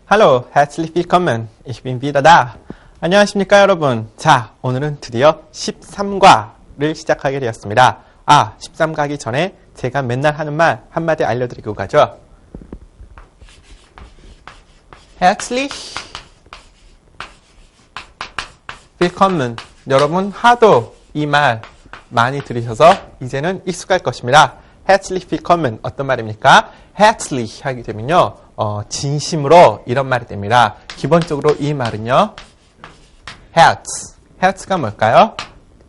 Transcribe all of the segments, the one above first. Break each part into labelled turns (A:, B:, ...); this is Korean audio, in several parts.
A: Hallo, herzlich willkommen. Ich bin wieder da. 안녕하십니까, 여러분. 자, 오늘은 드디어 13과를 시작하게 되었습니다. 13과 하기 전에 제가 맨날 하는 말 한마디 알려드리고 가죠. Herzlich willkommen. 여러분, 하도 이 말 많이 들으셔서 이제는 익숙할 것입니다. Herzlich willkommen. 어떤 말입니까? Herzlich 하게 되면요. 진심으로 이런 말이 됩니다. 기본적으로 이 말은요. Herz. Herz가 뭘까요?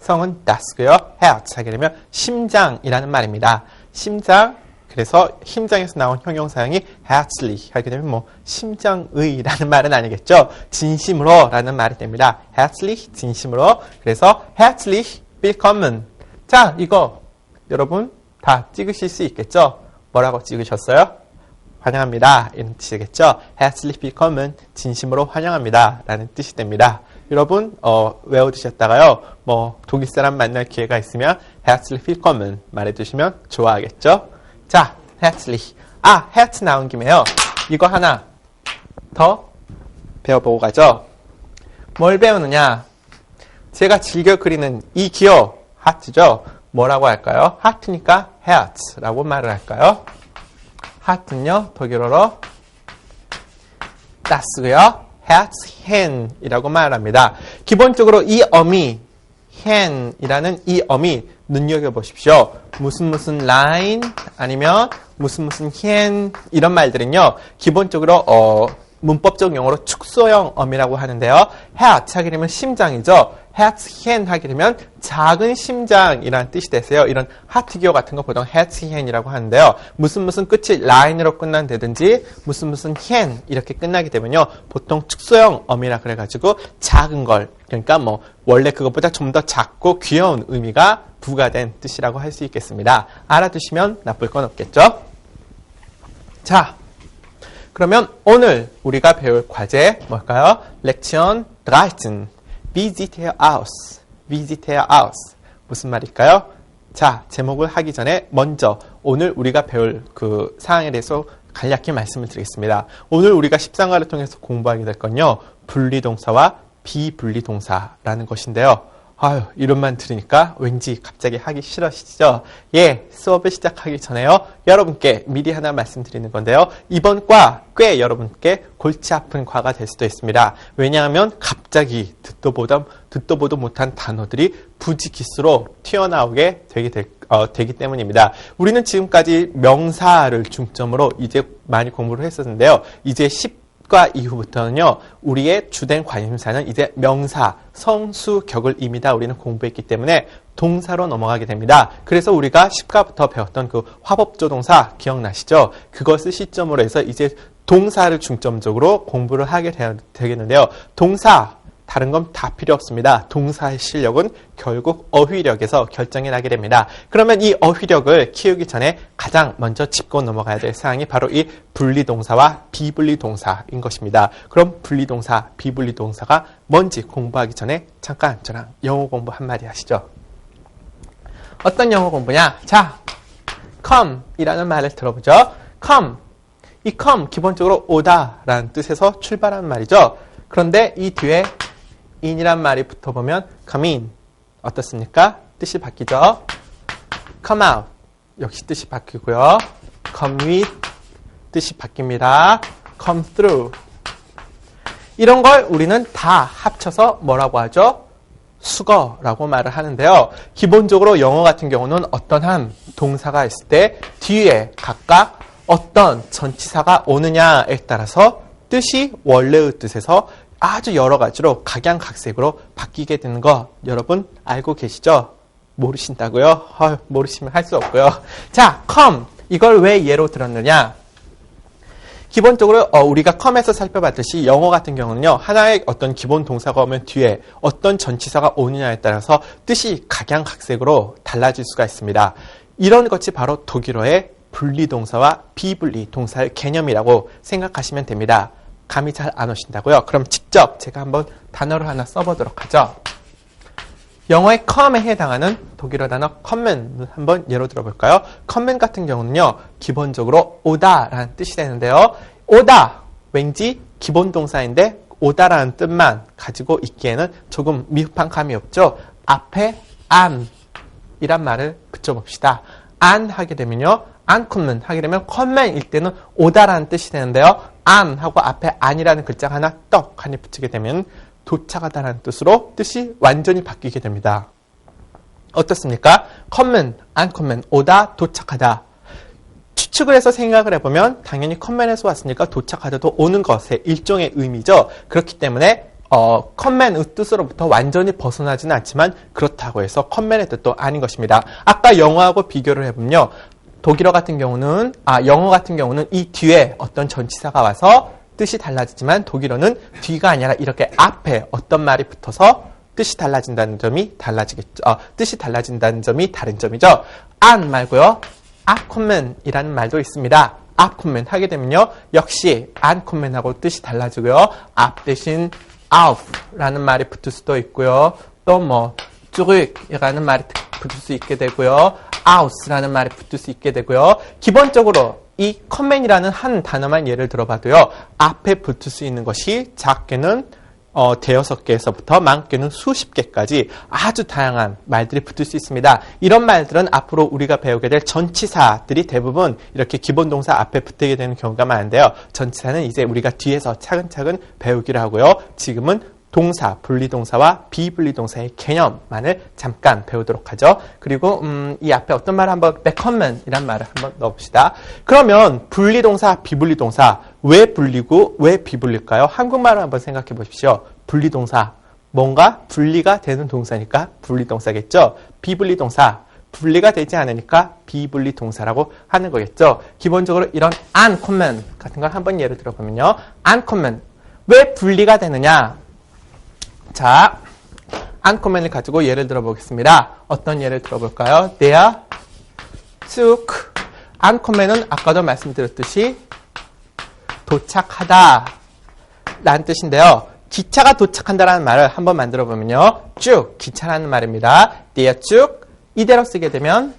A: 성은 das고요. Herz 하게 되면 심장이라는 말입니다. 심장. 그래서 심장에서 나온 형용사형이 herzlich 하게 되면 심장의라는 말은 아니겠죠. 진심으로 라는 말이 됩니다. herzlich 진심으로. 그래서 herzlich willkommen. 자, 이거 여러분 다 찍으실 수 있겠죠? 뭐라고 찍으셨어요? 환영합니다. 이런 뜻이겠죠? herzlich willkommen. 진심으로 환영합니다. 라는 뜻이 됩니다. 여러분 외워두셨다가요. 독일 사람 만날 기회가 있으면 herzlich willkommen 말해두시면 좋아하겠죠? 자, herzlich. herz 나온 김에요. 이거 하나 더 배워보고 가죠. 뭘 배우느냐? 제가 즐겨 그리는 이 기호, 하트죠? 뭐라고 할까요? 하트니까 herz라고 말을 할까요? 하트는요, 독일어로 das고요. herzhen이라고 말합니다. 기본적으로 이 어미, hen이라는 이 어미 눈여겨보십시오. 무슨 라인 아니면 무슨 hen 이런 말들은요. 기본적으로 문법적 용어로 축소형 어미라고 하는데요. Herz 하게 되면 심장이죠. Herzhen 하게 되면 작은 심장이라는 뜻이 되세요. 이런 하트 기호 같은 거 보통 Herzhen이라고 하는데요. 무슨 끝이 라인으로 끝난다든지 무슨 hen 이렇게 끝나게 되면요. 보통 축소형 어미라 그래가지고 작은 걸 그러니까 원래 그것보다 좀 더 작고 귀여운 의미가 부과된 뜻이라고 할 수 있겠습니다. 알아두시면 나쁠 건 없겠죠? 자, 그러면 오늘 우리가 배울 과제 뭘까요? 렉션 13. Wie sieht er aus? Wie sieht er aus? 무슨 말일까요? 자, 제목을 하기 전에 먼저 오늘 우리가 배울 그 사항에 대해서 간략히 말씀을 드리겠습니다. 오늘 우리가 13과를 통해서 공부하게 될 건요. 분리동사와 비분리동사라는 것인데요. 이런 말 들으니까 왠지 갑자기 하기 싫으시죠? 수업을 시작하기 전에요. 여러분께 미리 하나 말씀드리는 건데요. 이번 과 꽤 여러분께 골치 아픈 과가 될 수도 있습니다. 왜냐하면 갑자기 듣도 보도 못한 단어들이 부지기수로 튀어나오게 되기 때문입니다. 우리는 지금까지 명사를 중점으로 이제 많이 공부를 했었는데요. 이제 10과 이후부터는요, 우리의 주된 관심사는 이제 명사, 성수, 격을 이미 다 우리는 공부했기 때문에 동사로 넘어가게 됩니다. 그래서 우리가 10과부터 배웠던 그 화법조동사 기억나시죠? 그것을 시점으로 해서 이제 동사를 중점적으로 공부를 하게 되겠는데요. 동사, 다른 건 다 필요 없습니다. 동사의 실력은 결국 어휘력에서 결정이 나게 됩니다. 그러면 이 어휘력을 키우기 전에 가장 먼저 짚고 넘어가야 될 사항이 바로 이 분리동사와 비분리동사인 것입니다. 그럼 분리동사, 비분리동사가 뭔지 공부하기 전에 잠깐 저랑 영어 공부 한마디 하시죠. 어떤 영어 공부냐? 자, come 이라는 말을 들어보죠. come. 이 come 기본적으로 오다라는 뜻에서 출발하는 말이죠. 그런데 이 뒤에 in이란 말이 붙어보면 come in 어떻습니까? 뜻이 바뀌죠. come out 역시 뜻이 바뀌고요. come with 뜻이 바뀝니다. come through 이런 걸 우리는 다 합쳐서 뭐라고 하죠? 수거라고 말을 하는데요. 기본적으로 영어 같은 경우는 어떤 한 동사가 있을 때 뒤에 각각 어떤 전치사가 오느냐에 따라서 뜻이 원래의 뜻에서 아주 여러 가지로 각양각색으로 바뀌게 되는 거 여러분 알고 계시죠? 모르신다고요? 모르시면 할 수 없고요. 자, come 이걸 왜 예로 들었느냐? 기본적으로 우리가 come에서 살펴봤듯이 영어 같은 경우는요. 하나의 어떤 기본 동사가 오면 뒤에 어떤 전치사가 오느냐에 따라서 뜻이 각양각색으로 달라질 수가 있습니다. 이런 것이 바로 독일어의 분리동사와 비분리동사의 개념이라고 생각하시면 됩니다. 감이 잘 안 오신다고요? 그럼 직접 제가 한번 단어를 하나 써보도록 하죠. 영어의 come에 해당하는 독일어 단어 commen을 한번 예로 들어볼까요? comment 같은 경우는요. 기본적으로 오다라는 뜻이 되는데요. 오다 왠지 기본 동사인데 오다라는 뜻만 가지고 있기에는 조금 미흡한 감이 없죠. 앞에 안이란 말을 붙여봅시다. 안 하게 되면요. uncommon 하게 되면 common일 때는 오다라는 뜻이 되는데요. 안 하고 앞에 안이라는 글자 하나 떡하니 붙이게 되면 도착하다라는 뜻으로 뜻이 완전히 바뀌게 됩니다. 어떻습니까? common, uncommon, 오다, 도착하다. 추측을 해서 생각을 해보면 당연히 common에서 왔으니까 도착하다도 오는 것의 일종의 의미죠. 그렇기 때문에 common의 뜻으로부터 완전히 벗어나지는 않지만 그렇다고 해서 common의 뜻도 아닌 것입니다. 아까 영어하고 비교를 해보면요. 영어 같은 경우는 이 뒤에 어떤 전치사가 와서 뜻이 달라지지만 독일어는 뒤가 아니라 이렇게 앞에 어떤 말이 붙어서 뜻이 달라진다는 점이 달라지겠죠. 뜻이 달라진다는 점이 다른 점이죠. 안 말고요. uncommon 이라는 말도 있습니다. uncommon 하게 되면요. 역시 uncommon하고 뜻이 달라지고요. 앞 대신 auf라는 말이 붙을 수도 있고요. 또 zurück이라는 말이 붙을 수 있게 되고요. aus라는 말이 붙을 수 있게 되고요. 기본적으로 이 common이라는 한 단어만 예를 들어봐도요. 앞에 붙을 수 있는 것이 작게는 대여섯 개에서부터 많게는 수십 개까지 아주 다양한 말들이 붙을 수 있습니다. 이런 말들은 앞으로 우리가 배우게 될 전치사들이 대부분 이렇게 기본 동사 앞에 붙게 되는 경우가 많은데요. 전치사는 이제 우리가 뒤에서 차근차근 배우기로 하고요. 지금은 동사, 분리동사와 비분리동사의 개념만을 잠깐 배우도록 하죠. 그리고 이 앞에 어떤 말을 한번 becommon이란 말을 한번 넣어봅시다. 그러면 분리동사, 비분리동사 왜 분리고 왜 비분리일까요? 한국말을 한번 생각해 보십시오. 분리동사, 뭔가 분리가 되는 동사니까 분리동사겠죠. 비분리동사, 분리가 되지 않으니까 비분리동사라고 하는 거겠죠. 기본적으로 이런 uncommon 같은 걸 한번 예를 들어보면요. uncommon, 왜 분리가 되느냐? 자, uncommon을 가지고 예를 들어보겠습니다. 어떤 예를 들어볼까요? They took. uncommon은 아까도 말씀드렸듯이 도착하다 라는 뜻인데요. 기차가 도착한다라는 말을 한번 만들어보면요. 쭉, 기차라는 말입니다. They took. 이대로 쓰게 되면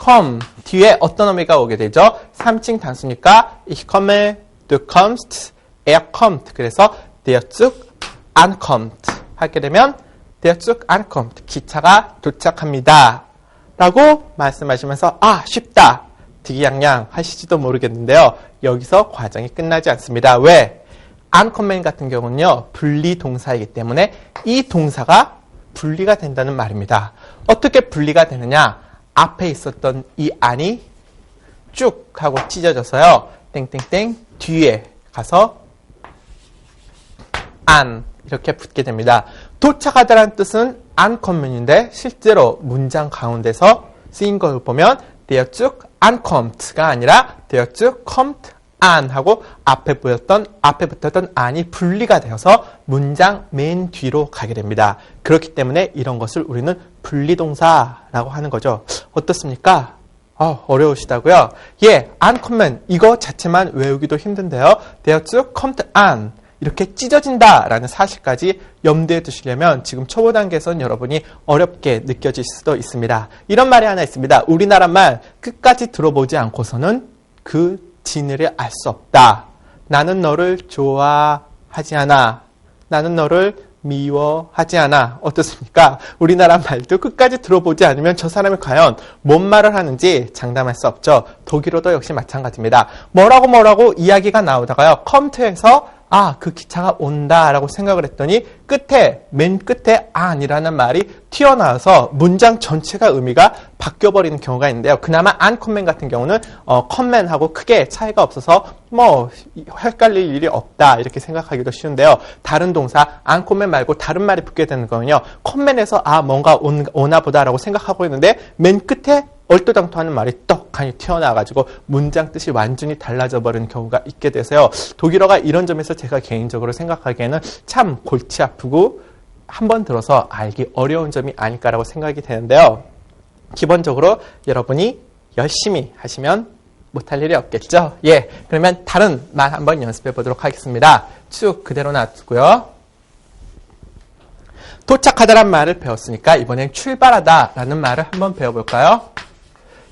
A: come. 뒤에 어떤 어미가 오게 되죠? 3층 단수니까 ich komme, du kommst, er kommt. 그래서 They took ankommt 하게 되면 They took ankommt. 기차가 도착합니다. 라고 말씀하시면서 쉽다. 디기양양 하실지도 모르겠는데요. 여기서 과정이 끝나지 않습니다. 왜? uncommon 같은 경우는요. 분리동사이기 때문에 이 동사가 분리가 된다는 말입니다. 어떻게 분리가 되느냐? 앞에 있었던 이 안이 쭉 하고 찢어져서요. 땡땡땡 뒤에 가서 안 이렇게 붙게 됩니다. 도착하다라는 뜻은 uncommon인데 실제로 문장 가운데서 쓰인 걸 보면 They took uncommed가 아니라 They took comed an 하고 앞에 붙었던 an이 분리가 되어서 문장 맨 뒤로 가게 됩니다. 그렇기 때문에 이런 것을 우리는 분리동사라고 하는 거죠. 어떻습니까? 어려우시다고요? uncommon 이거 자체만 외우기도 힘든데요. They took comed an 이렇게 찢어진다라는 사실까지 염두에 두시려면 지금 초보 단계에서는 여러분이 어렵게 느껴질 수도 있습니다. 이런 말이 하나 있습니다. 우리나라 말 끝까지 들어보지 않고서는 그 진리를 알 수 없다. 나는 너를 좋아하지 않아. 나는 너를 미워하지 않아. 어떻습니까? 우리나라 말도 끝까지 들어보지 않으면 저 사람이 과연 뭔 말을 하는지 장담할 수 없죠. 독일어도 역시 마찬가지입니다. 뭐라고 이야기가 나오다가요. 컴퓨터에서 그 기차가 온다라고 생각을 했더니 맨 끝에 안이라는 말이 튀어나와서 문장 전체가 의미가 바뀌어버리는 경우가 있는데요. 그나마 uncommon 같은 경우는 common하고 크게 차이가 없어서 헷갈릴 일이 없다 이렇게 생각하기도 쉬운데요. 다른 동사 uncommon 말고 다른 말이 붙게 되는 거는요. common에서 뭔가 오나 보다라고 생각하고 있는데 맨 끝에 얼토당토하는 말이 떡하니 튀어나와가지고 문장 뜻이 완전히 달라져 버리는 경우가 있게 돼서요. 독일어가 이런 점에서 제가 개인적으로 생각하기에는 참 골치 아프고 한번 들어서 알기 어려운 점이 아닐까라고 생각이 되는데요. 기본적으로 여러분이 열심히 하시면 못할 일이 없겠죠? 그러면 다른 말 한번 연습해 보도록 하겠습니다. 쭉 그대로 놔두고요. 도착하다란 말을 배웠으니까 이번엔 출발하다라는 말을 한번 배워볼까요?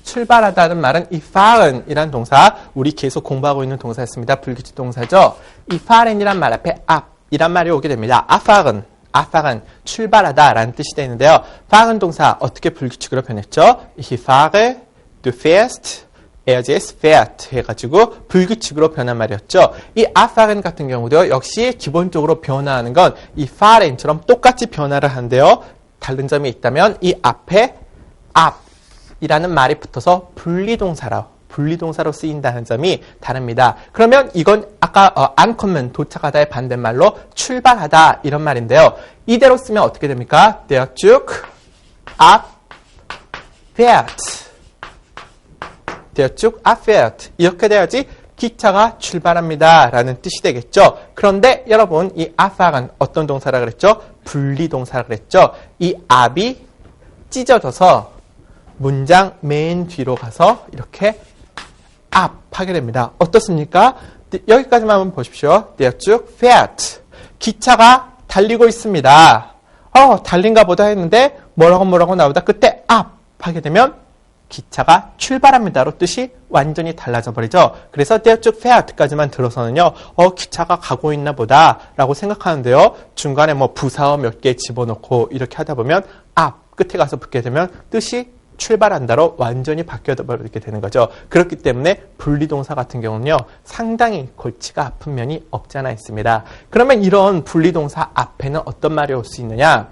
A: 출발하다는 말은 이 fahren 이란 동사, 우리 계속 공부하고 있는 동사였습니다. 불규칙 동사죠. 이 fahren이란 말 앞에 앞이란 말이 오게 됩니다. fahren, 출발하다 라는 뜻이 되는데요. fahren 동사 어떻게 불규칙으로 변했죠? Ich fahre, du fährst, er fährt 해가지고 불규칙으로 변한 말이었죠. 이 fahren 같은 경우도 역시 기본적으로 변화하는 건 이 fahren처럼 똑같이 변화를 하는데요. 다른 점이 있다면 이 앞에 앞이라는 말이 붙어서 분리동사로 쓰인다는 점이 다릅니다. 그러면 이건 아까 ankommen, 도착하다의 반대말로 출발하다 이런 말인데요. 이대로 쓰면 어떻게 됩니까? Der Zug abfährt. Der Zug abfährt. 이렇게 돼야지 기차가 출발합니다 라는 뜻이 되겠죠. 그런데 여러분 이 abfahren 어떤 동사라 그랬죠? 분리동사라 그랬죠. 이 ab이 찢어져서 문장 맨 뒤로 가서 이렇게 하게 됩니다. 어떻습니까? 여기까지만 한번 보십시오. Der Zug fährt. 기차가 달리고 있습니다. 달린가 보다 했는데 뭐라고 나오다 끝에 하게 되면 기차가 출발합니다로 뜻이 완전히 달라져 버리죠. 그래서 Der Zug fährt까지만 들어서는요. 기차가 가고 있나 보다 라고 생각하는데요. 중간에 뭐 부사어 몇 개 집어넣고 이렇게 하다 보면 끝에 가서 붙게 되면 뜻이 출발한다로 완전히 바뀌어버리게 되는 거죠. 그렇기 때문에 분리동사 같은 경우는요. 상당히 골치가 아픈 면이 없지 않아 있습니다. 그러면 이런 분리동사 앞에는 어떤 말이 올 수 있느냐?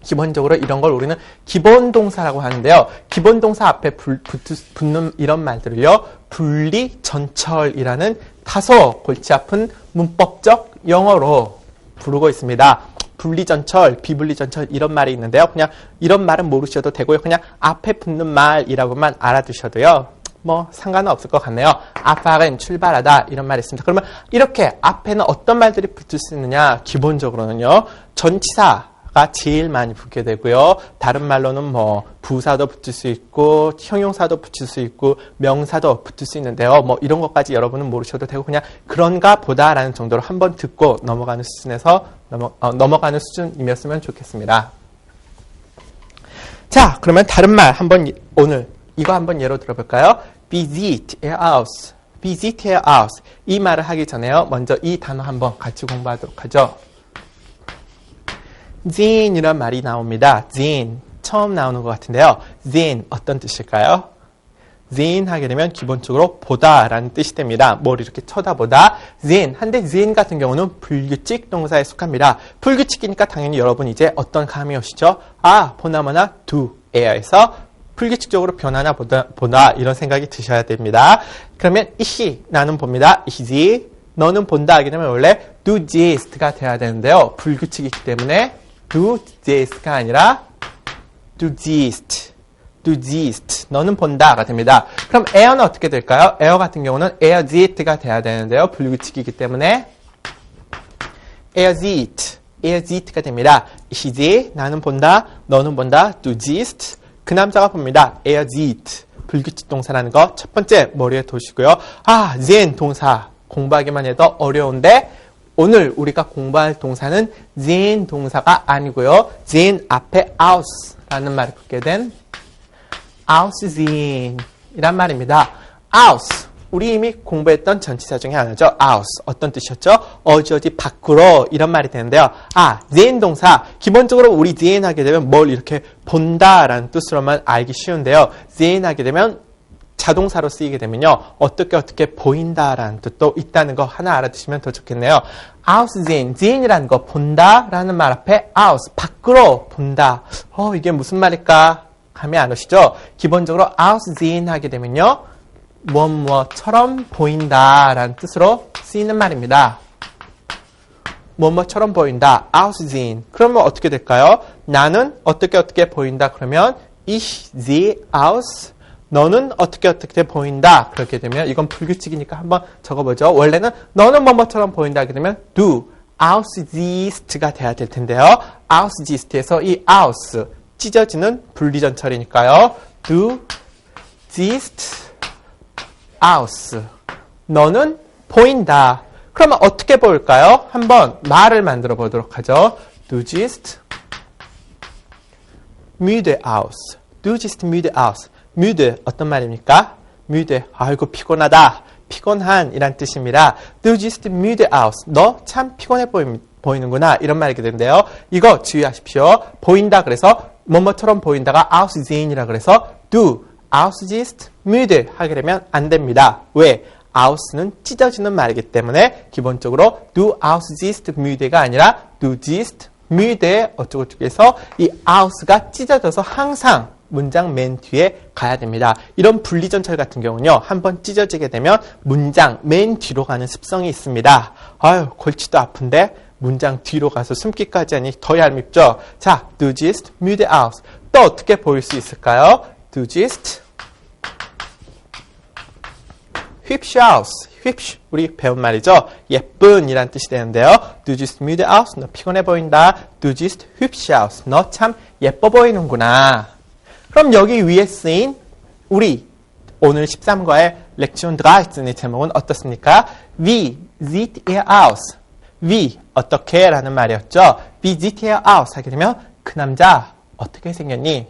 A: 기본적으로 이런 걸 우리는 기본동사라고 하는데요. 기본동사 앞에 붙는 이런 말들을요. 분리전철이라는 다소 골치 아픈 문법적 영어로 부르고 있습니다. 분리전철, 비분리전철 이런 말이 있는데요. 그냥 이런 말은 모르셔도 되고요. 그냥 앞에 붙는 말이라고만 알아두셔도요. 뭐 상관은 없을 것 같네요. abfahren, 출발하다 이런 말이 있습니다. 그러면 이렇게 앞에는 어떤 말들이 붙을 수 있느냐? 기본적으로는요. 전치사가 제일 많이 붙게 되고요. 다른 말로는 뭐 부사도 붙을 수 있고 형용사도 붙을 수 있고 명사도 붙을 수 있는데요. 뭐 이런 것까지 여러분은 모르셔도 되고 그냥 그런가 보다라는 정도로 한번 듣고 넘어가는 수준에서 넘어가는 수준이었으면 좋겠습니다. 자, 그러면 다른 말 한번 오늘 이거 한번 예로 들어볼까요? Visit a house. Visit a house. 이 말을 하기 전에요. 먼저 이 단어 한번 같이 공부하도록 하죠. sehen 이란 말이 나옵니다. sehen. 처음 나오는 것 같은데요. sehen 어떤 뜻일까요? sehen 하게 되면 기본적으로 보다라는 뜻이 됩니다. 뭘 이렇게 쳐다보다. sehen. 한데 sehen 같은 경우는 불규칙 동사에 속합니다. 불규칙이니까 당연히 여러분 이제 어떤 감이 오시죠? 보나마나 do에서 불규칙적으로 변하나 보다 이런 생각이 드셔야 됩니다. 그러면 ich 나는 봅니다. ich sehe 너는 본다 하게 되면 원래 du siehst가 돼야 되는데요. 불규칙이기 때문에 du siehst가 아니라 du siehst. 너는 본다가 됩니다. 그럼 er는 어떻게 될까요? er 같은 경우는 er sieht가 돼야 되는데요. 불규칙이기 때문에 er sieht가 됩니다. ich sehe 나는 본다. 너는 본다. du siehst 그 남자가 봅니다. er sieht 불규칙 동사라는 거 첫 번째 머리에 두시고요. sehen 동사 공부하기만 해도 어려운데 오늘 우리가 공부할 동사는 sehen 동사가 아니고요. sehen 앞에 aus라는 말을 붙게 된 aussehen 이란 말입니다. aus 우리 이미 공부했던 전치사 중에 하나죠. aus 어떤 뜻이었죠? 어디 밖으로 이런 말이 되는데요. sehen 동사 기본적으로 우리 sehen 하게 되면 뭘 이렇게 본다라는 뜻으로만 알기 쉬운데요. sehen 하게 되면 자동사로 쓰이게 되면요. 어떻게 보인다라는 뜻도 있다는 거 하나 알아두시면 더 좋겠네요. aussehen, sehen이라는 거 본다라는 말 앞에 aus, 밖으로 본다. 이게 무슨 말일까? 감이 안 오시죠? 기본적으로 aussehen 하게 되면요. 뭐처럼 보인다라는 뜻으로 쓰이는 말입니다. 뭐처럼 보인다. aussehen. 그러면 어떻게 될까요? 나는 어떻게 보인다. 그러면 ich sehe aus. 너는 어떻게 보인다. 그렇게 되면 이건 불규칙이니까 한번 적어보죠. 원래는 너는 뭐처럼 보인다 하게 되면 du aussiehst가 돼야 될 텐데요. aussiehst에서 이 aus 찢어지는 분리전철이니까요. du siehst aus. 너는 보인다. 그러면 어떻게 보일까요? 한번 말을 만들어 보도록 하죠. Du siehst müde aus. Du siehst müde aus. müde 어떤 말입니까? müde 아이고 피곤하다. 피곤한 이란 뜻입니다. Du siehst müde aus. 너 참 피곤해 보이는구나. 이런 말이 되는데요. 이거 주의하십시오. 보인다 그래서 뭐뭐처럼 보인다가 aussehen 이라 그래서 du aussiehst müde 하게 되면 안 됩니다. 왜? aus는 찢어지는 말이기 때문에 기본적으로 du aussiehst müde가 아니라 du siehst müde 어쩌고저쩌고 해서 이 aus가 찢어져서 항상 문장 맨 뒤에 가야 됩니다. 이런 분리전철 같은 경우는요. 한번 찢어지게 되면 문장 맨 뒤로 가는 습성이 있습니다. 아유 골치도 아픈데 문장 뒤로 가서 숨기까지 하니 더 얄밉죠. 자, du siehst müde aus. 또 어떻게 보일 수 있을까요? Du siehst hübsch aus. hübsch 우리 배운 말이죠. 예쁜 이란 뜻이 되는데요. Du siehst müde aus. 너 피곤해 보인다. Du siehst hübsch aus. 너 참 예뻐 보이는구나. 그럼 여기 위에 쓰인 우리 오늘 13과의 렉션 13의 제목은 어떻습니까? Wie sieht er aus? Wie 어떻게 라는 말이었죠. Wie sieht er aus? 하게 되면 그 남자 어떻게 생겼니?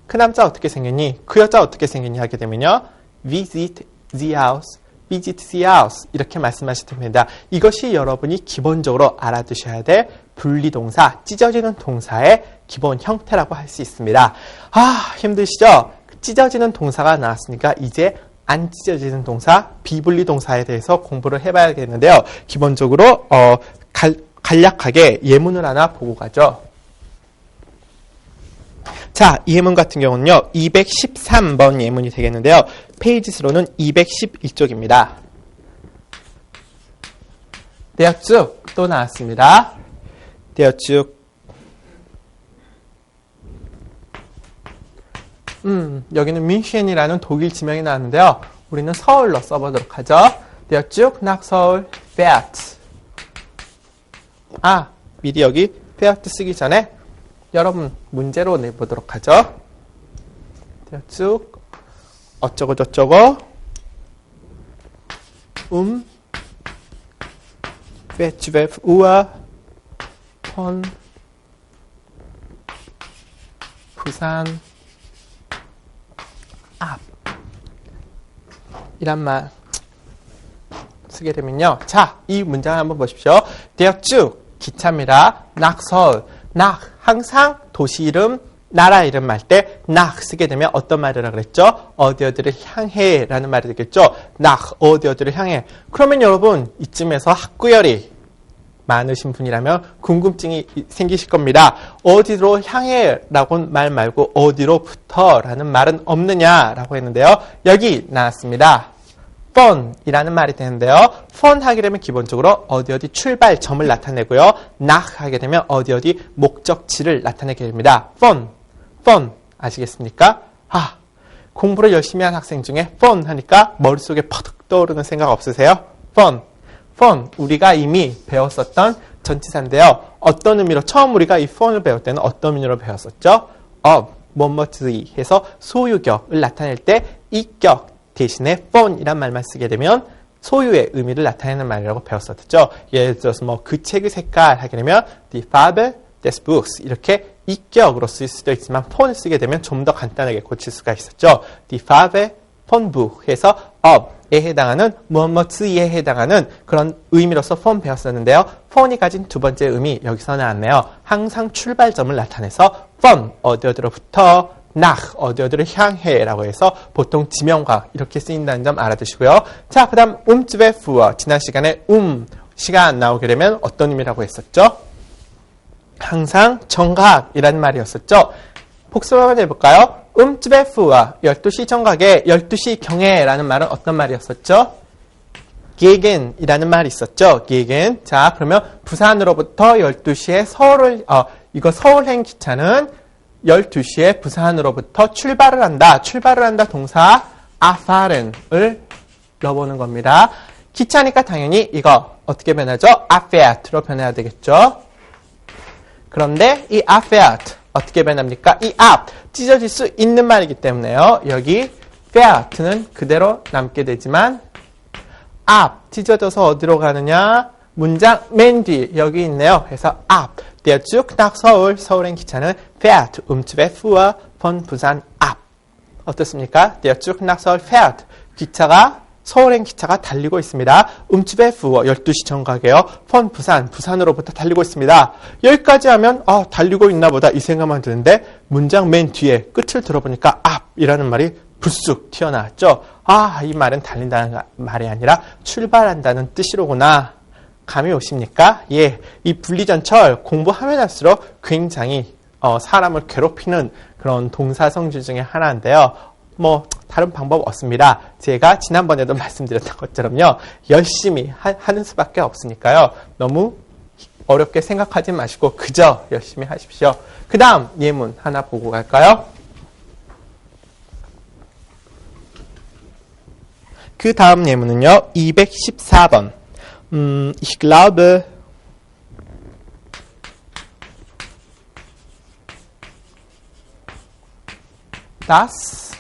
A: 그 남자 어떻게 생겼니? 그 여자 어떻게 생겼니? 하게 되면요. Wie sieht sie aus? Wie sieht sie aus? 이렇게 말씀하시면 됩니다. 이것이 여러분이 기본적으로 알아두셔야 될 분리동사, 찢어지는 동사의 기본 형태라고 할 수 있습니다. 아, 힘드시죠? 찢어지는 동사가 나왔으니까 이제 안 찢어지는 동사, 비분리 동사에 대해서 공부를 해봐야겠는데요. 기본적으로 간략하게 예문을 하나 보고 가죠. 자, 이 예문 같은 경우는요. 213번 예문이 되겠는데요. 페이지 수로는 211쪽입니다. 대역 쭉 또 나왔습니다. 대역 쭉 여기는 뮌헨이라는 독일 지명이 나왔는데요. 우리는 서울로 써보도록 하죠. 대역 쭉 nach 서울 fährt. 아, 미리 여기 fährt 쓰기 전에 여러분 문제로 내보도록 하죠. 쭉 어쩌고 저쩌고 왜 12 Uhr von 부산 앞 이란 말 쓰게 되면요. 자, 이 문장을 한번 보십시오. Der Zug 기차입니다. nach 서울 nach 항상 도시 이름, 나라 이름 말 때 nach 쓰게 되면 어떤 말이라 그랬죠? 어디 어디를 향해 라는 말이 되겠죠? nach 어디 어디를 향해. 그러면 여러분 이쯤에서 학구열이 많으신 분이라면 궁금증이 생기실 겁니다. 어디로 향해 라고 말 말고 어디로부터 라는 말은 없느냐 라고 했는데요. 여기 나왔습니다. von 이라는 말이 되는데요. von 하게 되면 기본적으로 어디 어디 출발점을 나타내고요. nach 하게 되면 어디 어디 목적지를 나타내게 됩니다. von 아시겠습니까? 아, 공부를 열심히 한 학생 중에 von 하니까 머릿속에 퍼득 떠오르는 생각 없으세요? von 우리가 이미 배웠었던 전치사인데요. 어떤 의미로 처음 우리가 이 von을 배울 때는 어떤 의미로 배웠었죠? of, 뭐뭐의 해서 소유격을 나타낼 때 이격 대신에 von 이란 말만 쓰게 되면 소유의 의미를 나타내는 말이라고 배웠었죠. 예를 들어서 뭐 그 책의 색깔 하게 되면 die Farbe des Buchs 이렇게 이격으로 쓸 수도 있지만 von을 쓰게 되면 좀 더 간단하게 고칠 수가 있었죠. die Farbe von Buch 해서 of에 해당하는 무엇무엇에 해당하는 그런 의미로서 von 배웠었는데요. von이 가진 두 번째 의미 여기서 나왔네요. 항상 출발점을 나타내서 von 어디 어디로부터 nach 어디 어디를 향해 라고 해서 보통 지명과 이렇게 쓰인다는 점 알아두시고요. 자, 그 다음 12 지난 시간에 시간 나오게 되면 어떤 의미라고 했었죠? 항상 정각이라는 말이었었죠. 복습 한번 해볼까요? 12와 12시 정각에 12시 경에라는 말은 어떤 말이었었죠? gegen 이라는 말이 있었죠. gegen. 자, 그러면 부산으로부터 12시에 이거 서울행 기차는 12시에 부산으로부터 출발을 한다. 출발을 한다 동사 afahren을 넣어보는 겁니다. 기차니까 당연히 이거 어떻게 변하죠? afährt로 변해야 되겠죠. 그런데 이 afährt 어떻게 변합니까? 이 앞 찢어질 수 있는 말이기 때문에요. 여기 fährt는 그대로 남게 되지만 앞 찢어져서 어디로 가느냐? 문장 맨 뒤 여기 있네요. 그래서 앞 Der Zug nach 서울행 기차는 fährt 12 Uhr von 부산 ab. 어떻습니까? Der Zug nach Seoul fährt. 기차가 서울행 기차가 달리고 있습니다. 12시 12시 정각이에요. von 부산, 부산으로부터 달리고 있습니다. 여기까지 하면 달리고 있나 보다 이 생각만 드는데 문장 맨 뒤에 끝을 들어보니까 앞이라는 말이 불쑥 튀어나왔죠. 이 말은 달린다는 말이 아니라 출발한다는 뜻이로구나. 감이 오십니까? 예, 이 분리전철 공부하면 할수록 굉장히 사람을 괴롭히는 그런 동사성질 중에 하나인데요. 다른 방법 없습니다. 제가 지난번에도 말씀드렸던 것처럼요. 열심히 하는 수밖에 없으니까요. 너무 어렵게 생각하지 마시고 그저 열심히 하십시오. 그 다음 예문 하나 보고 갈까요? 그 다음 예문은요. 214번. Ich glaube, dass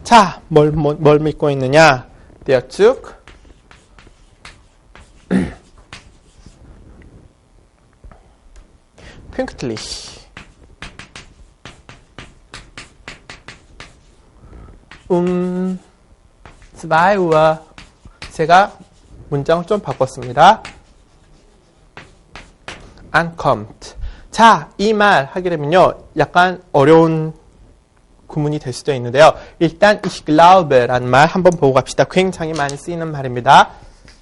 A: 자, 뭘 믿고 있느냐? Der Zug pünktlich 2 제가 문장을 좀 바꿨습니다. ankommt. 자, 이 말 하게 되면요. 약간 어려운 구문이 될 수도 있는데요. 일단 ich glaube라는 말 한번 보고 갑시다. 굉장히 많이 쓰이는 말입니다.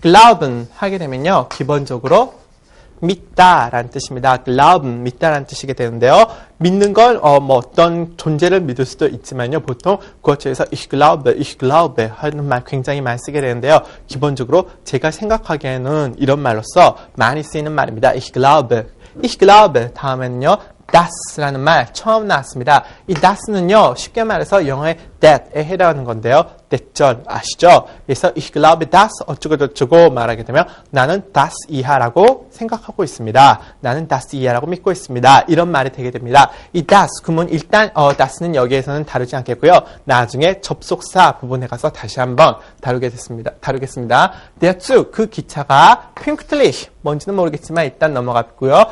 A: glauben 하게 되면요. 기본적으로 믿다라는 뜻입니다. glauben, 믿다라는 뜻이게 되는데요. 믿는 건 어떤 존재를 믿을 수도 있지만요. 보통 구어체에서 ich glaube 하는 말 굉장히 많이 쓰게 되는데요. 기본적으로 제가 생각하기에는 이런 말로서 많이 쓰이는 말입니다. ich glaube 다음에는요. das라는 말 처음 나왔습니다. 이 das는요. 쉽게 말해서 영어의 that에 해당하는 건데요. that절 아시죠? 그래서 ich glaube das 어쩌고저쩌고 말하게 되면 나는 das 이하라고 생각하고 있습니다. 나는 das 이하라고 믿고 있습니다. 이런 말이 되게 됩니다. 이 das 구문 일단 das는 여기에서는 다루지 않겠고요. 나중에 접속사 부분에 가서 다시 한번 다루겠습니다. Der Zug 그 기차가 pünktlich 뭔지는 모르겠지만 일단 넘어갔고요.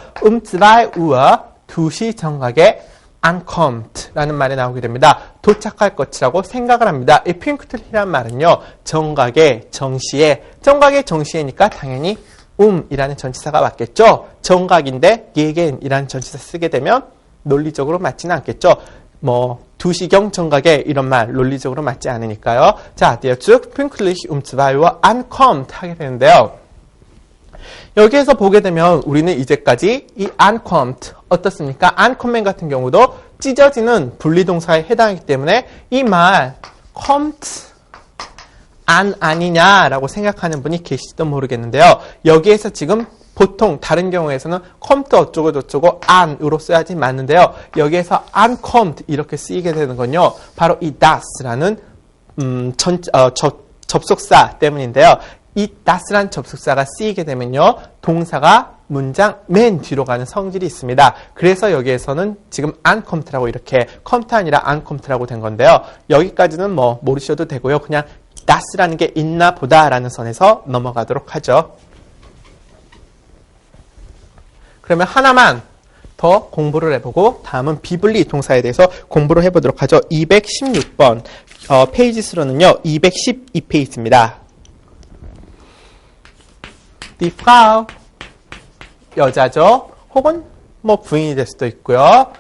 A: 2시 정각에 ankommt라는 말이 나오게 됩니다. 도착할 것이라고 생각을 합니다. 이 pünktlich이라는 말은요. 정각의 정시에니까 당연히 이라는 전치사가 맞겠죠. 정각인데 gegen이라는 전치사 쓰게 되면 논리적으로 맞지는 않겠죠. 2시경 정각에 이런 말 논리적으로 맞지 않으니까요. 자, der Zug pünktlich 2 ankommt 하게 되는데요. 여기에서 보게 되면 우리는 이제까지 이 ankommt 어떻습니까? ankommen 같은 경우도 찢어지는 분리동사에 해당하기 때문에 이 말 kommt 아니냐라고 생각하는 분이 계실지도 모르겠는데요. 여기에서 지금 보통 다른 경우에서는 commt 어쩌고저쩌고 an으로 써야지 맞는데요. 여기에서 ankommt 이렇게 쓰이게 되는 건요. 바로 이 das라는 접속사 때문인데요. 이 das란 접속사가 쓰이게 되면요. 동사가 문장 맨 뒤로 가는 성질이 있습니다. 그래서 여기에서는 지금 ancommt라고 이렇게 commt 아니라 ancommt라고 된 건데요. 여기까지는 모르셔도 되고요. 그냥 das라는 게 있나 보다라는 선에서 넘어가도록 하죠. 그러면 하나만 더 공부를 해보고 다음은 비분리 동사에 대해서 공부를 해보도록 하죠. 216번 페이지 수로는요. 212페이지입니다. Die Frau 여자죠. 혹은 부인이 될 수도 있고요.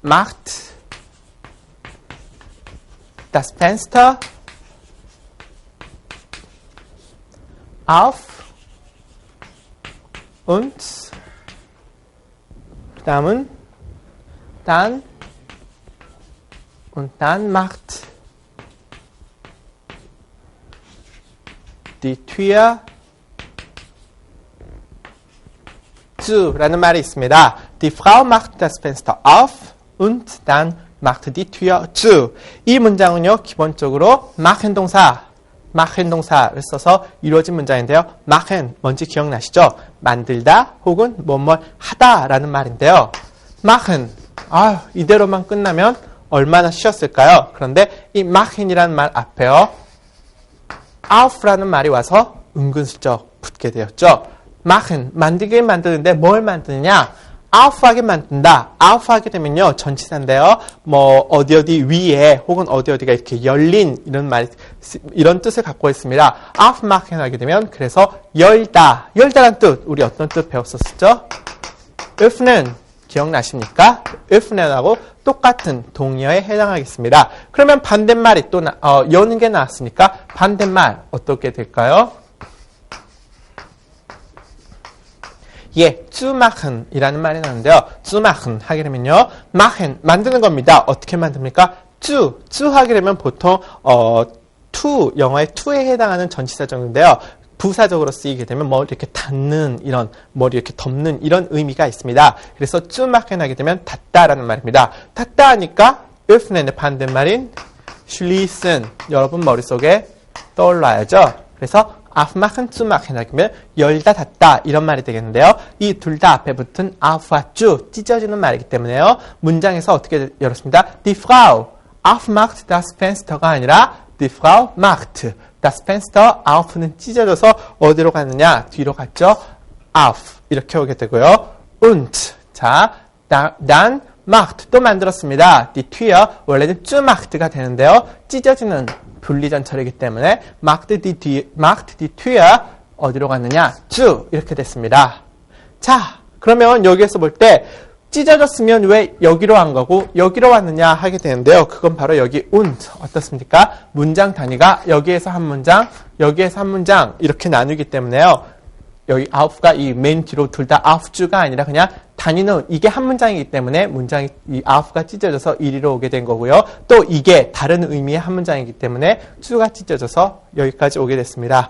A: macht das Fenster auf und 다음은 dann macht die Tür 라는 말이 있습니다. Die Frau macht das Fenster auf und dann macht die Tür zu. 이 문장은요, 기본적으로 machen 동사를 써서 이루어진 문장인데요. machen 뭔지 기억나시죠? 만들다 혹은 뭐뭐 하다라는 말인데요. machen 이대로만 끝나면 얼마나 쉬웠을까요? 그런데 이 machen이라는 말 앞에요. auf라는 말이 와서 은근슬쩍 붙게 되었죠. machen 만들긴 만드는데 뭘 만드느냐? auf하게 만든다. auf하게 되면요, 전치사인데요. 뭐 어디 위에 혹은 어디가 이렇게 열린 이런 뜻을 갖고 있습니다. aufmachen 하게 되면 그래서 열다. 열다란 뜻. 우리 어떤 뜻 배웠었죠? öffnen. 기억나십니까? öffnen하고 똑같은 동의어에 해당하겠습니다. 그러면 반대말이 또 여는 게 나왔으니까 반대말 어떻게 될까요? 예, zumachen 이라는 말이 나오는데요. zumachen 하게 되면요. machen, 만드는 겁니다. 어떻게 만듭니까? zu 하게 되면 보통 to, 영어의 to에 해당하는 전치사적인데요. 부사적으로 쓰이게 되면 뭐 이렇게 닫는 이런 머리 이렇게 덮는 이런 의미가 있습니다. 그래서 zumachen 하게 되면 닫다라는 말입니다. 닫다 하니까 öffnen의 반대말인 schließen 여러분 머릿속에 떠올라야죠. 그래서 aufmachen, zumachen 하면 열다 닫다 이런 말이 되겠는데요. 이 둘 다 앞에 붙은 auf와 zu 찢어지는 말이기 때문에요. 문장에서 어떻게 열었습니다. Die Frau aufmacht das Fenster가 아니라 Die Frau macht das Fenster auf는 찢어져서 어디로 갔느냐? 뒤로 갔죠. auf 이렇게 오게 되고요. und 자, dann macht 또 만들었습니다. die Tür 원래는 zumacht가 되는데요. 찢어지는 분리전철이기 때문에 macht die Tür 어디로 갔느냐? zu 이렇게 됐습니다. 자, 그러면 여기에서 볼 때 찢어졌으면 왜 여기로 안 가고 여기로 왔느냐 하게 되는데요. 그건 바로 여기 und 어떻습니까? 문장 단위가 여기에서 한 문장, 여기에서 한 문장 이렇게 나누기 때문에요. 여기 auf가 이 맨 뒤로 둘 다 auf주가 아니라 그냥 단위는 이게 한 문장이기 때문에 문장이 이 auf가 찢어져서 이리로 오게 된 거고요. 또 이게 다른 의미의 한 문장이기 때문에 주가 찢어져서 여기까지 오게 됐습니다.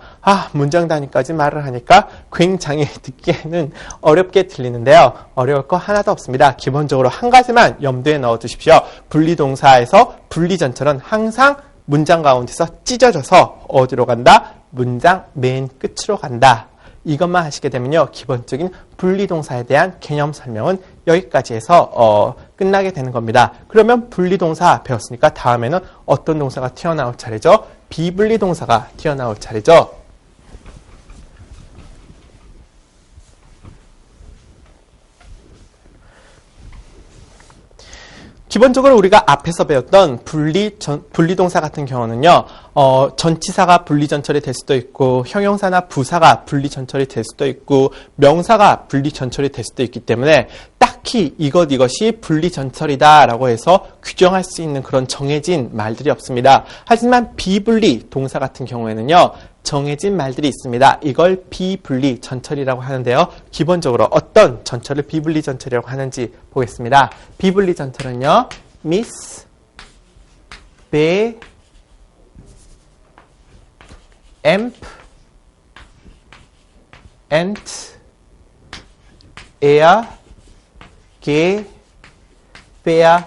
A: 문장 단위까지 말을 하니까 굉장히 듣기에는 어렵게 들리는데요. 어려울 거 하나도 없습니다. 기본적으로 한 가지만 염두에 넣어 두십시오. 분리동사에서 분리전철은 항상 문장 가운데서 찢어져서 어디로 간다? 문장 맨 끝으로 간다. 이것만 하시게 되면요. 기본적인 분리동사에 대한 개념 설명은 여기까지 해서 끝나게 되는 겁니다. 그러면 분리동사 배웠으니까 다음에는 어떤 동사가 튀어나올 차례죠? 비분리동사가 튀어나올 차례죠. 기본적으로 우리가 앞에서 배웠던 분리동사 같은 경우는요, 전치사가 분리전철이 될 수도 있고, 형용사나 부사가 분리전철이 될 수도 있고, 명사가 분리전철이 될 수도 있기 때문에 딱히 이것이 분리전철이다라고 해서 규정할 수 있는 그런 정해진 말들이 없습니다. 하지만 비분리 동사 같은 경우에는요, 정해진 말들이 있습니다. 이걸 비분리 전철이라고 하는데요. 기본적으로 어떤 전철을 비분리 전철이라고 하는지 보겠습니다. 비분리 전철은요. miss, be, amp, ant, air, ge, bear,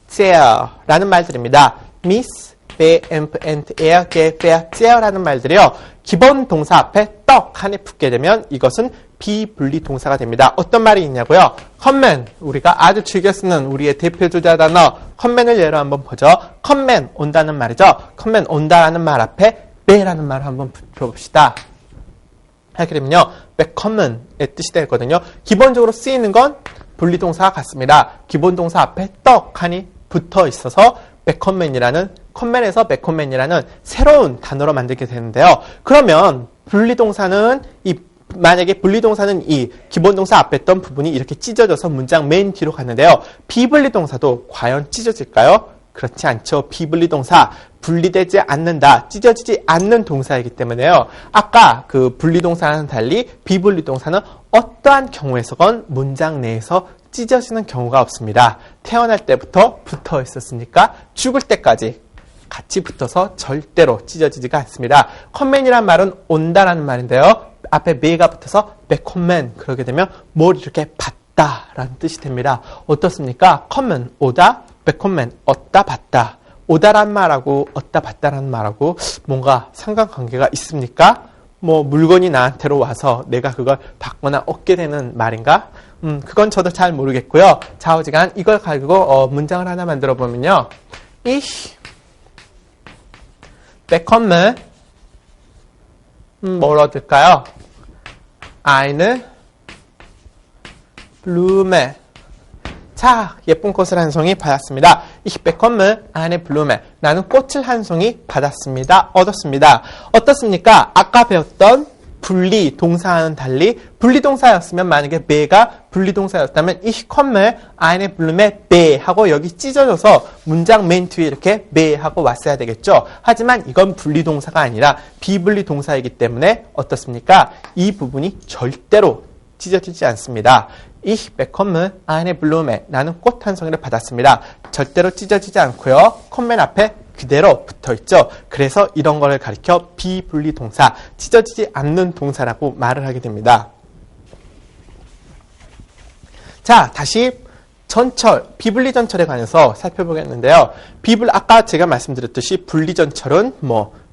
A: sehr 라는 말들입니다. miss, be, amp, ant, air, ge, bear, seer라는 말들이요. 기본 동사 앞에 떡 한에 붙게 되면 이것은 비분리 동사가 됩니다. 어떤 말이 있냐고요? 컴맨, 우리가 아주 즐겨 쓰는 우리의 대표주자 단어 컴맨을 예로 한번 보죠. 컴맨 온다는 말이죠. 컴맨 온다라는 말 앞에 be라는 말을 한번 붙여봅시다. 하게 되면요. become의 뜻이 되거든요. 기본적으로 쓰이는 건 분리동사와 같습니다. 기본동사 앞에 떡 한이 붙어 있어서 beccome이라는 컴맨에서 beccome이라는 새로운 단어로 만들게 되는데요. 그러면 분리동사는 만약에 분리동사는 이 기본동사 앞에 있던 부분이 이렇게 찢어져서 문장 맨 뒤로 갔는데요. 비분리동사도 과연 찢어질까요? 그렇지 않죠. 비분리동사 분리되지 않는다, 찢어지지 않는 동사이기 때문에요. 아까 그 분리동사와는 달리 비분리동사는 어떠한 경우에서건 문장 내에서 찢어지는 경우가 없습니다. 태어날 때부터 붙어 있었으니까 죽을 때까지 같이 붙어서 절대로 찢어지지가 않습니다. 컴맨이란 말은 온다라는 말인데요. 앞에 be가 붙어서 become 그러게 되면 뭘 이렇게 받다라는 뜻이 됩니다. 어떻습니까? come 오다, become 얻다 받다. 오다란 말하고 얻다 받다라는 말하고 뭔가 상관관계가 있습니까? 뭐 물건이 나한테로 와서 내가 그걸 받거나 얻게 되는 말인가? 그건 저도 잘 모르겠고요. 좌우지간 이걸 가지고 문장을 하나 만들어 보면요. Ich bekomme 뭘 얻을까요? eine Blume. 자, 예쁜 꽃을 한 송이 받았습니다. Ich bekomme eine Blume. 나는 꽃을 한 송이 받았습니다. 얻었습니다. 어떻습니까? 아까 배웠던 분리 동사와는 달리 분리 동사였으면 만약에 be가 분리 동사였다면 Ich komme eine Blume be 하고 여기 찢어져서 문장 맨 뒤에 이렇게 be 하고 왔어야 되겠죠. 하지만 이건 분리 동사가 아니라 비분리 동사이기 때문에 어떻습니까? 이 부분이 절대로 찢어지지 않습니다. Ich bekomme eine Blume. 나는 꽃 한 송이를 받았습니다. 절대로 찢어지지 않고요. 컴맨 앞에 그대로 붙어있죠. 그래서 이런 거를 가리켜 비분리 동사, 찢어지지 않는 동사라고 말을 하게 됩니다. 자, 다시 전철, 비분리 전철에 관해서 살펴보겠는데요. 아까 제가 말씀드렸듯이 분리 전철은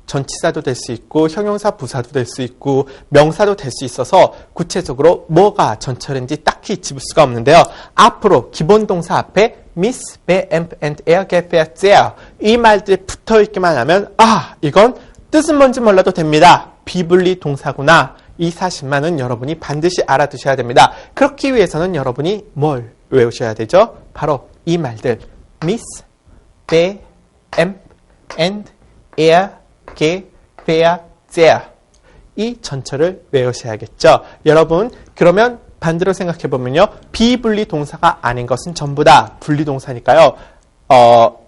A: 전치사도 될 수 있고 형용사 부사도 될 수 있고 명사도 될 수 있어서 구체적으로 뭐가 전철인지 딱히 짚을 수가 없는데요. 앞으로 기본 동사 앞에 Miss, be, and, er, get, there 이 말들이 붙어있기만 하면 이건 뜻은 뭔지 몰라도 됩니다. 비분리 동사구나. 이 사실만은 여러분이 반드시 알아두셔야 됩니다. 그렇기 위해서는 여러분이 뭘 외우셔야 되죠? 바로 이 말들 Miss, be, and, er, get, there 이 전철을 외우셔야겠죠. 여러분 그러면 반대로 생각해보면요. 비분리 동사가 아닌 것은 전부 다 분리 동사니까요.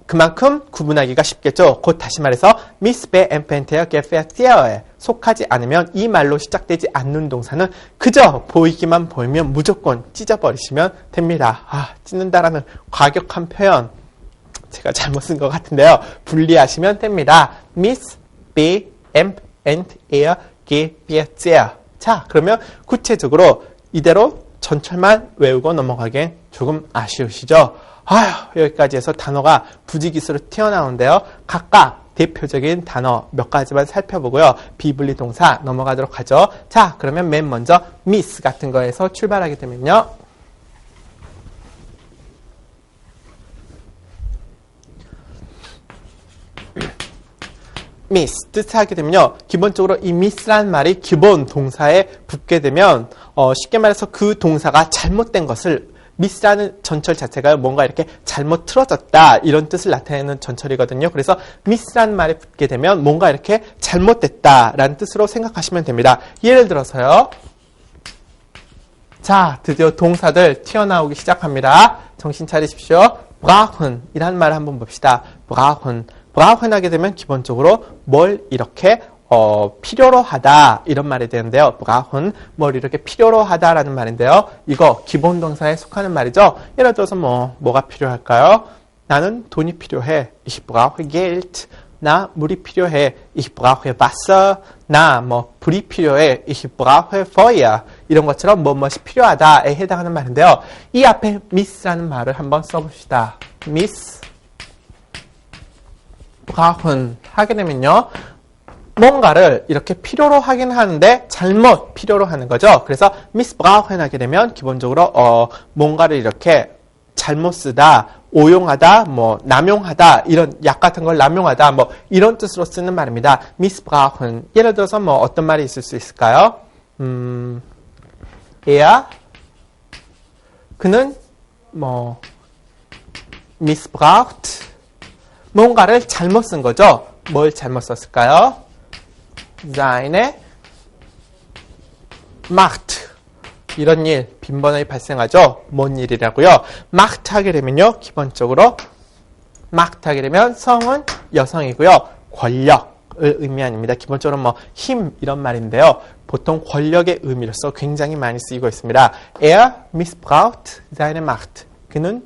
A: 그만큼 구분하기가 쉽겠죠. 곧 다시 말해서 Miss, be, and, get, there에 속하지 않으면 이 말로 시작되지 않는 동사는 그저 보이기만 보이면 무조건 찢어버리시면 됩니다. 찢는다라는 과격한 표현 제가 잘못 쓴 것 같은데요. 분리하시면 됩니다. Miss, be, and, er, get, there. 자, 그러면 구체적으로 이대로 전철만 외우고 넘어가기엔 조금 아쉬우시죠? 여기까지 해서 단어가 부지기수로 튀어나오는데요. 각각 대표적인 단어 몇 가지만 살펴보고요. 비분리 동사 넘어가도록 하죠. 자, 그러면 맨 먼저 miss 같은 거에서 출발하게 되면요. miss 뜻을 하게 되면요. 기본적으로 이 miss라는 말이 기본 동사에 붙게 되면 쉽게 말해서 그 동사가 잘못된 것을 miss라는 전철 자체가 뭔가 이렇게 잘못 틀어졌다 이런 뜻을 나타내는 전철이거든요. 그래서 miss라는 말이 붙게 되면 뭔가 이렇게 잘못됐다라는 뜻으로 생각하시면 됩니다. 예를 들어서요. 자, 드디어 동사들 튀어나오기 시작합니다. 정신 차리십시오. brauchen 이라는 말을 한번 봅시다. brauchen 하게 되면 기본적으로 뭘 이렇게 필요로 하다 이런 말이 되는데요. brauchen 뭘 이렇게 필요로 하다라는 말인데요. 이거 기본 동사에 속하는 말이죠. 예를 들어서 뭐가 필요할까요? 나는 돈이 필요해. Ich brauche Geld. 나 물이 필요해. Ich brauche Wasser. 나 불이 필요해. Ich brauche Feuer. 이런 것처럼 무엇이 필요하다에 해당하는 말인데요. 이 앞에 miss라는 말을 한번 써봅시다. miss brauchen 하게 되면요. 뭔가를 이렇게 필요로 하긴 하는데 잘못 필요로 하는 거죠. 그래서 missbrauchen 하게 되면 기본적으로 뭔가를 이렇게 잘못 쓰다, 오용하다, 남용하다 이런 약 같은 걸 남용하다 이런 뜻으로 쓰는 말입니다. missbrauchen 예를 들어서 어떤 말이 있을 수 있을까요? 그는 missbraucht 뭔가를 잘못 쓴 거죠. 뭘 잘못 썼을까요? seine Macht 이런 일 빈번하게 발생하죠. 뭔 일이라고요? Macht 하게 되면요. 기본적으로 Macht 하게 되면 성은 여성이고요. 권력을 의미합니다. 기본적으로 힘 이런 말인데요. 보통 권력의 의미로서 굉장히 많이 쓰이고 있습니다. Er missbraucht seine Macht. 그는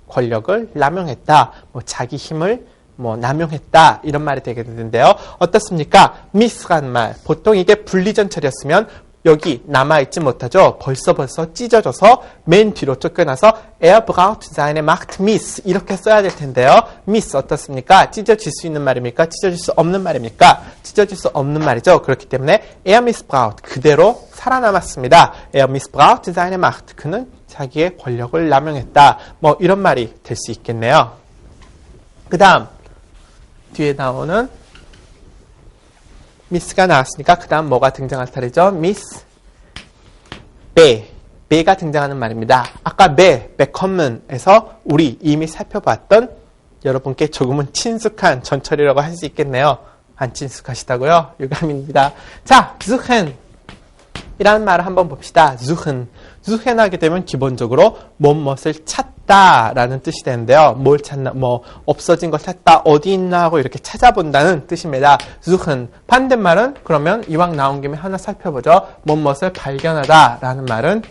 A: 권력을 남용했다. 자기 힘을 남용했다. 이런 말이 되게 되는데요. 어떻습니까? miss라는 말. 보통 이게 분리전철이었으면 여기 남아있지 못하죠. 벌써 찢어져서 맨 뒤로 쫓겨나서 er braucht seine Macht miss 이렇게 써야 될 텐데요. miss 어떻습니까? 찢어질 수 있는 말입니까? 찢어질 수 없는 말입니까? 찢어질 수 없는 말이죠. 그렇기 때문에 er missbraucht 그대로 살아남았습니다. er missbraucht seine Macht 그는 자기의 권력을 남용했다. 이런 말이 될 수 있겠네요. 그 다음 뒤에 나오는 miss가 나왔으니까 그 다음 뭐가 등장할 차례죠? miss, be. be가 등장하는 말입니다. 아까 bekommen에서 우리 이미 살펴봤던 여러분께 조금은 친숙한 전철이라고 할 수 있겠네요. 안 친숙하시다고요? 유감입니다. 자, suchen 이라는 말을 한번 봅시다. suchen 하게 되면 기본적으로 무엇을 찾다라는 뜻이 되는데요. 뭘 찾나, 뭐 없어진 걸 찾다, 어디 있나 하고 이렇게 찾아본다는 뜻입니다. suchen 반대말은 그러면 이왕 나온 김에 하나 살펴보죠. 무엇을 발견하다라는 말은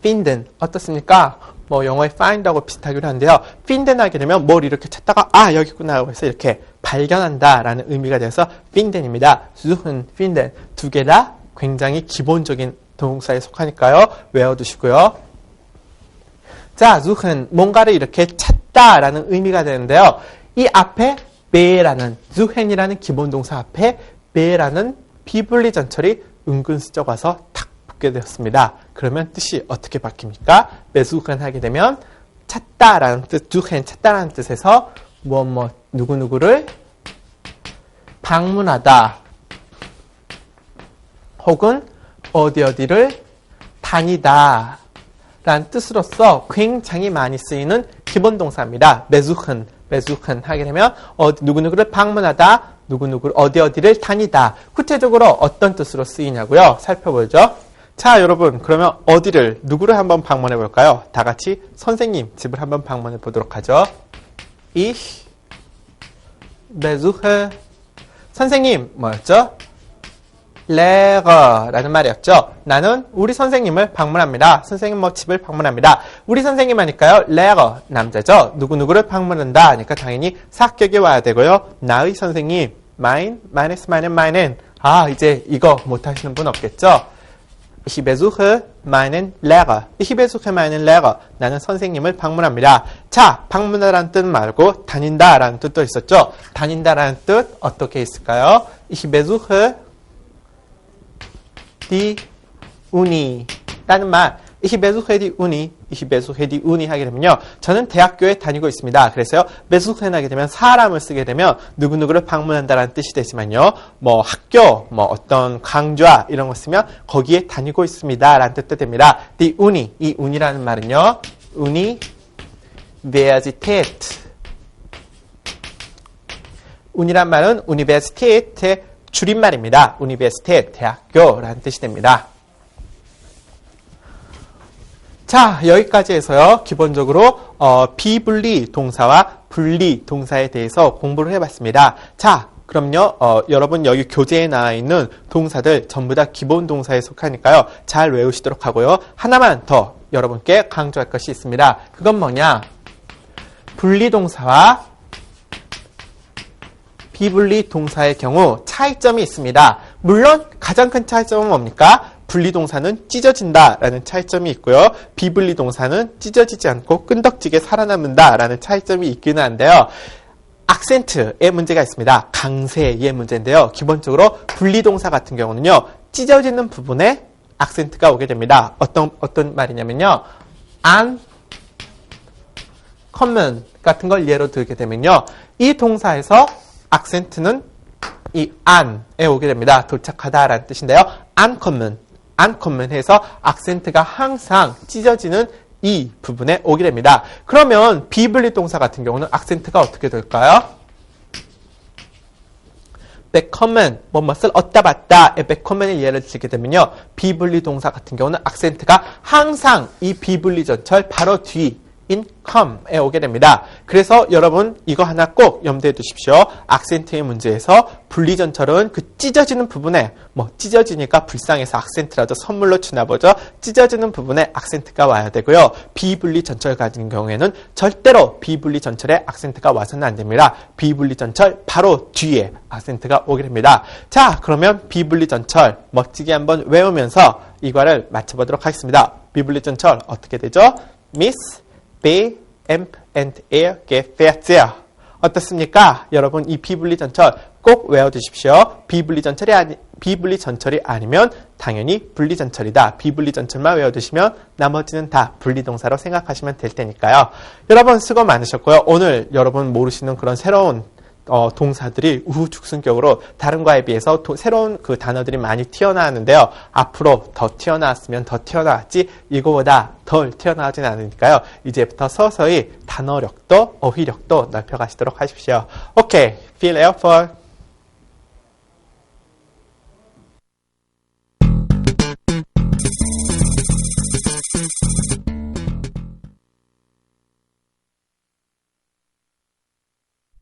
A: finden 어떻습니까? 뭐 영어의 find하고 비슷하기도 한데요. finden 하게 되면 뭘 이렇게 찾다가 아 여기 있구나 하고 해서 이렇게 발견한다라는 의미가 되어서 finden입니다. suchen, finden 두 개 다 굉장히 기본적인 동사에 속하니까요. 외워두시고요. 자, suchen 뭔가를 이렇게 찾다라는 의미가 되는데요. 이 앞에 be라는 suchen이라는 기본 동사 앞에 be라는 비분리 전철이 은근슬쩍 와서 탁 붙게 되었습니다. 그러면 뜻이 어떻게 바뀝니까? besuchen 하게 되면 찾다라는 뜻, suchen 찾다라는 뜻에서 누구누구를 방문하다 혹은 어디를 다니다 라는 뜻으로서 굉장히 많이 쓰이는 기본 동사입니다. besuchen 하게 되면 누구누구를 방문하다, 누구누구를 어디를 다니다. 구체적으로 어떤 뜻으로 쓰이냐고요? 살펴보죠. 자, 여러분 그러면 누구를 한번 방문해 볼까요? 다 같이 선생님 집을 한번 방문해 보도록 하죠. Ich besuche 선생님 뭐였죠? Lehrer라는 말이었죠. 나는 우리 선생님을 방문합니다. 선생님 집을 방문합니다. 우리 선생님 하니까요. Lehrer 남자죠. 누구누구를 방문한다 하니까 당연히 사격이 와야 되고요. 나의 선생님 meinen 이제 이거 못하시는 분 없겠죠? Ich besuche meinen Lehrer. Ich besuche meinen Lehrer. 나는 선생님을 방문합니다. 자, 방문하라는 뜻 말고 다닌다라는 뜻도 있었죠. 다닌다라는 뜻 어떻게 있을까요? Ich besuche die Uni 라는 말. Ich besuche die Uni 하게 되면요. 저는 대학교에 다니고 있습니다. 그래서요. besuchen 하게 되면 사람을 쓰게 되면 누구누구를 방문한다라는 뜻이 되지만요. 뭐 학교, 뭐 어떤 강좌 이런 거 쓰면 거기에 다니고 있습니다. 라는 뜻도 됩니다. die Uni, 이 Uni라는 말은요. Universität. Uni란 말은 Universität의 줄임말입니다. Universität, 대학교라는 뜻이 됩니다. 자, 여기까지 해서요. 기본적으로 비분리 동사와 분리 동사에 대해서 공부를 해봤습니다. 자, 그럼요. 여러분 여기 교재에 나와 있는 동사들 전부 다 기본 동사에 속하니까요. 잘 외우시도록 하고요. 하나만 더 여러분께 강조할 것이 있습니다. 그건 뭐냐? 분리 동사와 비분리 동사의 경우 차이점이 있습니다. 물론 가장 큰 차이점은 뭡니까? 분리동사는 찢어진다라는 차이점이 있고요. 비분리동사는 찢어지지 않고 끈덕지게 살아남는다라는 차이점이 있기는 한데요. 악센트의 문제가 있습니다. 강세의 문제인데요. 기본적으로 분리동사 같은 경우는요. 찢어지는 부분에 악센트가 오게 됩니다. 어떤 말이냐면요. ankommen 같은 걸 예로 들게 되면요. 이 동사에서 악센트는 이 an에 오게 됩니다. 도착하다라는 뜻인데요. ankommen 해서 악센트가 항상 찢어지는 이 부분에 오게 됩니다. 그러면 비분리 동사 같은 경우는 악센트가 어떻게 될까요? bekommen, 무엇을 얻다 받다의 bekommen의 예를 들게 되면요. 비분리 동사 같은 경우는 악센트가 항상 이 비분리 전철 바로 뒤 in come에 오게 됩니다. 그래서 여러분 이거 하나 꼭 염두에 두십시오. 악센트의 문제에서 분리전철은 그 찢어지는 부분에 찢어지니까 불쌍해서 악센트라도 선물로 주나 보죠. 찢어지는 부분에 악센트가 와야 되고요. 비분리전철 같은 경우에는 절대로 비분리전철에 악센트가 와서는 안 됩니다. 비분리전철 바로 뒤에 악센트가 오게 됩니다. 자, 그러면 비분리전철 멋지게 한번 외우면서 이과를 맞춰보도록 하겠습니다. 비분리전철 어떻게 되죠? Miss B, Amp, and Air, Get, Fair. 어떻습니까? 여러분 이 비분리 전철 꼭 외워두십시오. 비분리 전철이 아니면 당연히 분리 전철이다. 비분리 전철만 외워두시면 나머지는 다 분리 동사로 생각하시면 될 테니까요. 여러분 수고 많으셨고요. 오늘 여러분 모르시는 그런 새로운 동사들이 우후죽순격으로 다른 거에 비해서 새로운 그 단어들이 많이 튀어나왔는데요. 앞으로 더 튀어나왔으면 더 튀어나왔지 이거보다 덜 튀어나오진 않으니까요. 이제부터 서서히 단어력도 어휘력도 넓혀가시도록 하십시오. 오케이, feel air for